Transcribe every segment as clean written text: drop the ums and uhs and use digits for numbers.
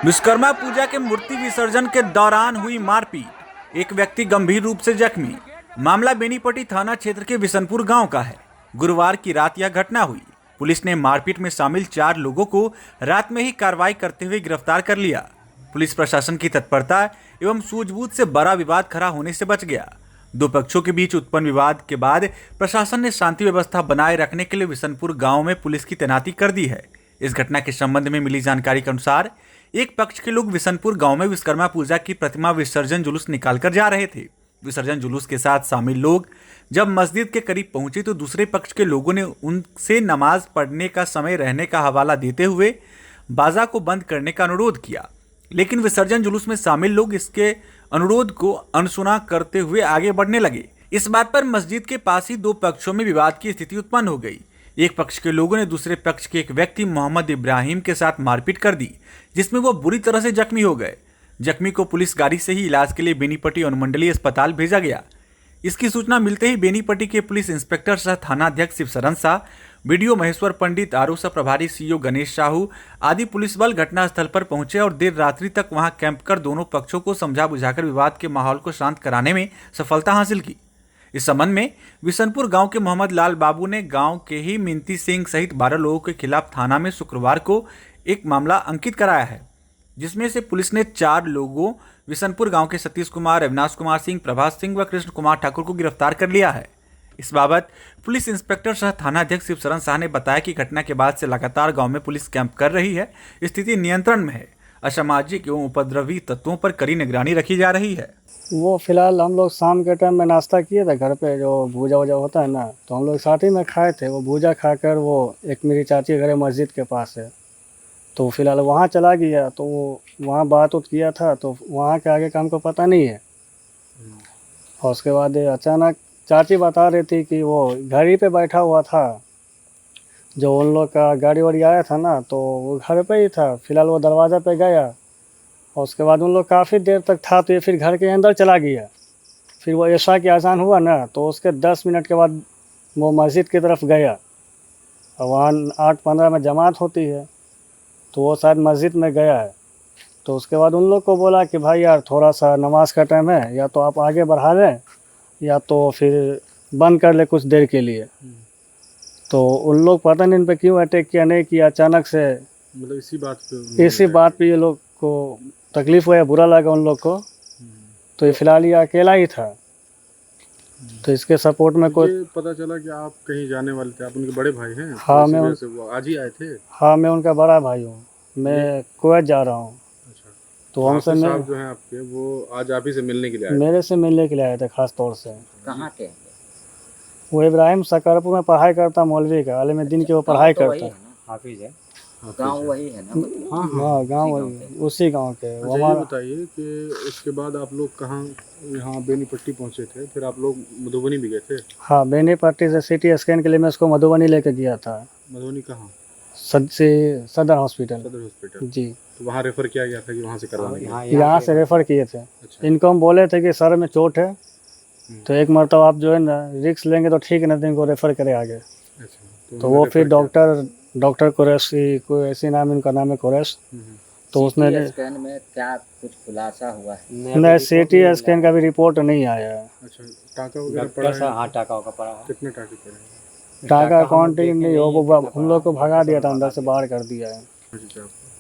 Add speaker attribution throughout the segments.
Speaker 1: विश्वकर्मा पूजा के मूर्ति विसर्जन के दौरान हुई मारपीट, एक व्यक्ति गंभीर रूप से जख्मी। मामला बेनीपट्टी थाना क्षेत्र के बिशनपुर गांव का है। गुरुवार की रात यह घटना हुई। पुलिस ने मारपीट में शामिल 4 लोगों को रात में ही कार्रवाई करते हुए गिरफ्तार कर लिया। पुलिस प्रशासन की तत्परता एवं सूझबूझ से बड़ा विवाद खड़ा होने से बच गया। 2 पक्षों के बीच उत्पन्न विवाद के बाद प्रशासन ने शांति व्यवस्था बनाए रखने के लिए बिशनपुर गांव में पुलिस की तैनाती कर दी है। इस घटना के संबंध में मिली जानकारी के अनुसार एक पक्ष के लोग बिशनपुर गांव में विश्वकर्मा पूजा की प्रतिमा विसर्जन जुलूस निकालकर जा रहे थे। विसर्जन जुलूस के साथ शामिल लोग जब मस्जिद के करीब पहुंचे तो दूसरे पक्ष के लोगों ने उनसे नमाज पढ़ने का समय रहने का हवाला देते हुए बाजा को बंद करने का अनुरोध किया, लेकिन विसर्जन जुलूस में शामिल लोग इसके अनुरोध को अनसुना करते हुए आगे बढ़ने लगे। इस बात पर मस्जिद के पास ही 2 पक्षों में विवाद की स्थिति उत्पन्न हो गई। एक पक्ष के लोगों ने दूसरे पक्ष के एक व्यक्ति मोहम्मद इब्राहिम के साथ मारपीट कर दी, जिसमें वो बुरी तरह से जख्मी हो गए। जख्मी को पुलिस गाड़ी से ही इलाज के लिए बेनीपट्टी अनुमंडलीय अस्पताल भेजा गया। इसकी सूचना मिलते ही बेनीपट्टी के पुलिस इंस्पेक्टर सह थानाध्यक्ष शिवशरण शाह, बीडीओ महेश्वर पंडित, आरओ सह प्रभारी सीओ गणेश साहू आदि पुलिस बल घटनास्थल पर पहुंचे और देर रात्रि तक वहां कैंप कर दोनों पक्षों को समझा बुझाकर विवाद के माहौल को शांत कराने में सफलता हासिल की। इस संबंध में बिशनपुर गांव के मोहम्मद लाल बाबू ने गांव के ही मिंती सिंह सहित 12 लोगों के खिलाफ थाना में शुक्रवार को एक मामला अंकित कराया है, जिसमें से पुलिस ने 4 लोगों बिशनपुर गांव के सतीश कुमार, अविनाश कुमार सिंह, प्रभास सिंह व कृष्ण कुमार ठाकुर को गिरफ्तार कर लिया है। इस बाबत पुलिस इंस्पेक्टर सह थानाध्यक्ष शिवशरण शाह ने बताया कि घटना के बाद से लगातार गांव में पुलिस कैंप कर रही है। स्थिति नियंत्रण में है। असामाजिक एवं उपद्रवी तत्वों पर कड़ी निगरानी रखी जा रही है।
Speaker 2: वो फिलहाल हम लोग शाम के टाइम में नाश्ता किए थे घर पे, जो भूजा वूजा होता है ना, तो हम लोग साथ ही में खाए थे। वो भूजा खाकर वो एक मेरी चाची घर मस्जिद के पास है, तो फिलहाल वहाँ चला गया। तो वो वहाँ बात उत किया था, तो वहाँ के आगे का हमको पता नहीं है। और उसके बाद अचानक चाची बता रही थी कि वो गाड़ी पे बैठा हुआ था, जो उन लोग का गाड़ी वाड़ी आया था ना, तो वो घर पे ही था। फिलहाल वो दरवाज़ा पे गया और उसके बाद उन लोग काफ़ी देर तक था, तो ये फिर घर के अंदर चला गया। फिर वो ऐसा की आसान हुआ ना, तो उसके 10 मिनट के बाद वो मस्जिद की तरफ गया और वहाँ 8:15 में जमात होती है, तो वो शायद मस्जिद में गया है। तो उसके बाद उन लोग को बोला कि भाई यार थोड़ा सा नमाज का टाइम है, या तो आप आगे बढ़ा लें या तो फिर बंद कर ले कुछ देर के लिए। तो उन लोग पता नहीं इन पे क्यों अटैक किया, नहीं किया, अचानक से
Speaker 3: मतलब
Speaker 2: इसी बात पे ये लोग को तकलीफ हुआ, बुरा लगा उन लोग को। तो ये फिलहाल ये अकेला ही था, तो इसके सपोर्ट में कोई
Speaker 3: पता चला कि आप कहीं जाने वाले थे, आप उनके बड़े भाई हैं?
Speaker 2: हाँ, मैं
Speaker 3: वो आज ही आए थे?
Speaker 2: हाँ, मैं उनका बड़ा भाई हूँ। मैं कुवैत जा रहा हूँ।
Speaker 3: अच्छा,
Speaker 2: तो हमसे
Speaker 3: साहब जो हैं आपके, वो आज आप ही से मिलने के लिए आए?
Speaker 2: मेरे से मिलने के लिए आए थे खास तौर से।
Speaker 4: कहाँ के?
Speaker 2: वो इब्राहिम सकरपुर में पढ़ाई करता, मौलवी का आलिम दिन की वो पढ़ाई करता है।
Speaker 4: हाफिज है, गाँव वही है ना?
Speaker 2: हाँ, गाँव वही, उसी गाँव के।
Speaker 3: अच्छा, ये बताइए कि उसके बाद आप लोग कहाँ यहाँ बेनीपट्टी पहुँचे थे, फिर आप लोग मधुबनी भी गए थे?
Speaker 2: हाँ, बेनीपट्टी से सिटी स्कैन के लिए मैं उसको मधुबनी लेके गया था।
Speaker 3: मधुबनी कहाँ?
Speaker 2: सदर हॉस्पिटल।
Speaker 3: सदर हॉस्पिटल
Speaker 2: जी।
Speaker 3: तो वहाँ रेफर किया गया था कि वहाँ से करवाने?
Speaker 2: यहाँ से रेफर किए थे।
Speaker 3: अच्छा।
Speaker 2: इनको हम बोले थे कि सर में चोट है, तो एक मरतबा आप जो है ना रिक्स लेंगे तो ठीक है, ना तो इनको रेफर करें आगे।
Speaker 3: अच्छा,
Speaker 2: तो वो फिर डॉक्टर कुरैश, कोई ऐसी नाम, इनका नाम है कुरैश। तो उसने
Speaker 4: स्कैन में क्या कुछ खुलासा हुआ है?
Speaker 2: नहीं, सीटी स्कैन का भी रिपोर्ट नहीं आया है।
Speaker 3: अच्छा, टाका वगैरह पड़ा है?
Speaker 4: हाँ, टाका होगा पड़ा है।
Speaker 3: कितने टाके पड़े हैं?
Speaker 2: टाका काउंटिंग नहीं हो, वो हम लोग को भगा दिया था, अंदर से बाहर कर दिया है।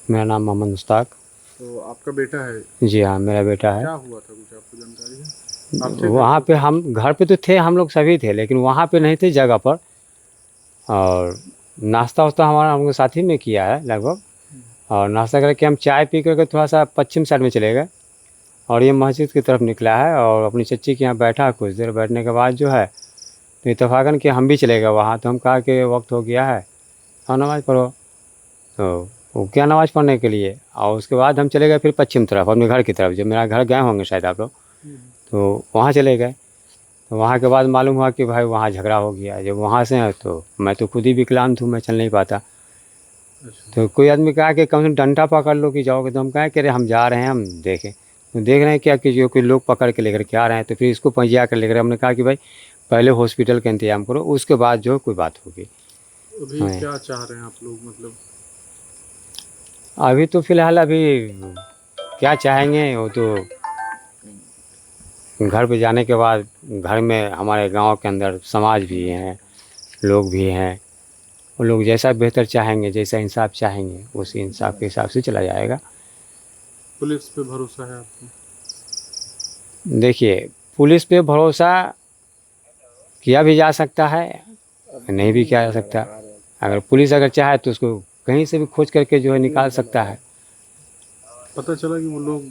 Speaker 5: मेरा नाम मोहम्मद मुश्ताक।
Speaker 3: तो आपका बेटा है?
Speaker 5: जी हाँ, मेरा बेटा है।
Speaker 3: क्या हुआ था, कुछ आपको जानकारी है?
Speaker 5: वहाँ पे हम घर पे तो थे, हम लोग सभी थे, लेकिन वहाँ पे नहीं थे जगह पर। और नाश्ता वास्ता हमारा हमको साथ ही में किया है लगभग। और नाश्ता करके हम चाय पी करके थोड़ा सा पश्चिम साइड में चले गए और ये मस्जिद की तरफ निकला है और अपनी चच्ची के यहाँ बैठा। कुछ देर बैठने के बाद जो है तो इत्तेफाकन कि हम भी चले गए वहाँ। तो हम कहा कि वक्त हो गया है और नमाज़ पढ़ो, तो वो क्या नमाज़ पढ़ने के लिए। और उसके बाद हम चले गए फिर पश्चिम तरफ, अपने घर की तरफ। जब मेरा घर गए होंगे शायद आप लोग, तो वहाँ चले गए। तो वहाँ के बाद मालूम हुआ कि भाई वहाँ झगड़ा हो गया। जब वहाँ से हैं तो मैं तो खुद ही विकलांग हूँ, मैं चल नहीं पाता। तो कोई आदमी कहा कि कम से कम डंडा पकड़ लो कि जाओगे। तो हम कहें कि अरे हम जा रहे हैं, हम देखें तो देख रहे हैं क्या कि जो कोई लोग पकड़ के लेकर के आ रहे हैं। तो फिर इसको पंजिया कर लेकर हमने कहा कि भाई पहले हॉस्पिटल का इंतजाम करो, उसके बाद जो कोई बात होगी।
Speaker 3: अभी
Speaker 5: हाँ।
Speaker 3: क्या चाह रहे हैं आप लोग, मतलब
Speaker 5: अभी तो फिलहाल अभी क्या चाहेंगे, वो तो घर पे जाने के बाद घर में हमारे गांव के अंदर समाज भी हैं, लोग भी हैं, वो लोग जैसा बेहतर चाहेंगे, जैसा इंसाफ चाहेंगे, उसी इंसाफ के हिसाब से चला जाएगा।
Speaker 3: पुलिस पे भरोसा है आपको?
Speaker 5: देखिए, पुलिस पे भरोसा किया भी जा सकता है, नहीं भी किया जा सकता। अगर पुलिस अगर चाहे तो उसको कहीं से भी खोज करके जो है निकाल सकता है।
Speaker 3: पता चला कि वो लोग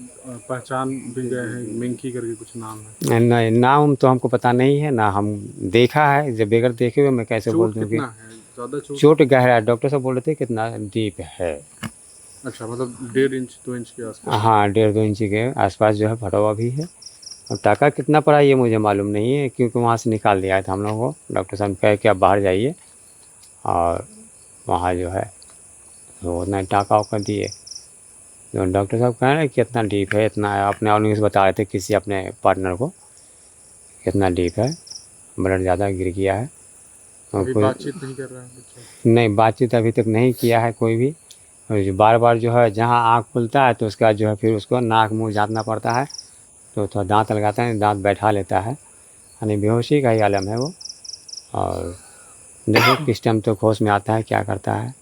Speaker 3: पहचान भी गए हैं, मिंकी करके कुछ नाम है।
Speaker 5: नहीं, नाम तो हमको पता नहीं है, ना हम देखा है, जब बगैर देखे हुए मैं कैसे बोल
Speaker 3: चोट
Speaker 5: दूँ कि
Speaker 3: कितना है, ज्यादा चोट?
Speaker 5: चोट गहरा है। डॉक्टर साहब बोल रहे थे कितना डीप है।
Speaker 3: अच्छा, मतलब 1.5 इंच 2 इंच के आसपास?
Speaker 5: हाँ, 1.5-2 इंची के आसपास जो है फटा हुआ भी है। और टाका कितना पड़ा ये मुझे मालूम नहीं है, क्योंकि वहाँ से निकाल दिया था हम लोग को। डॉक्टर साहब कहे कि आप बाहर जाइए, और वहाँ जो है वो उतना टाका वाका दिए। तो डॉक्टर साहब कह रहे हैं कि इतना डीप है, इतना है। अपने ऑनलाइन से बता रहे थे किसी अपने पार्टनर को, कितना डीप है, ब्लड ज़्यादा गिर गया है। और
Speaker 3: अभी
Speaker 5: कोई
Speaker 3: बातचीत नहीं कर रहा है बच्चा?
Speaker 5: नहीं, बातचीत अभी तक नहीं किया है कोई भी। और जो बार बार जो है जहाँ आँख खुलता है तो उसके बाद जो है फिर उसको नाक मुंह जांचना पड़ता है, तो थोड़ा दांत लगाता है, दांत बैठा लेता है, यानी बेहोशी का ही आलम है वो। और देखो किस टाइम तो होश में आता है, क्या करता है।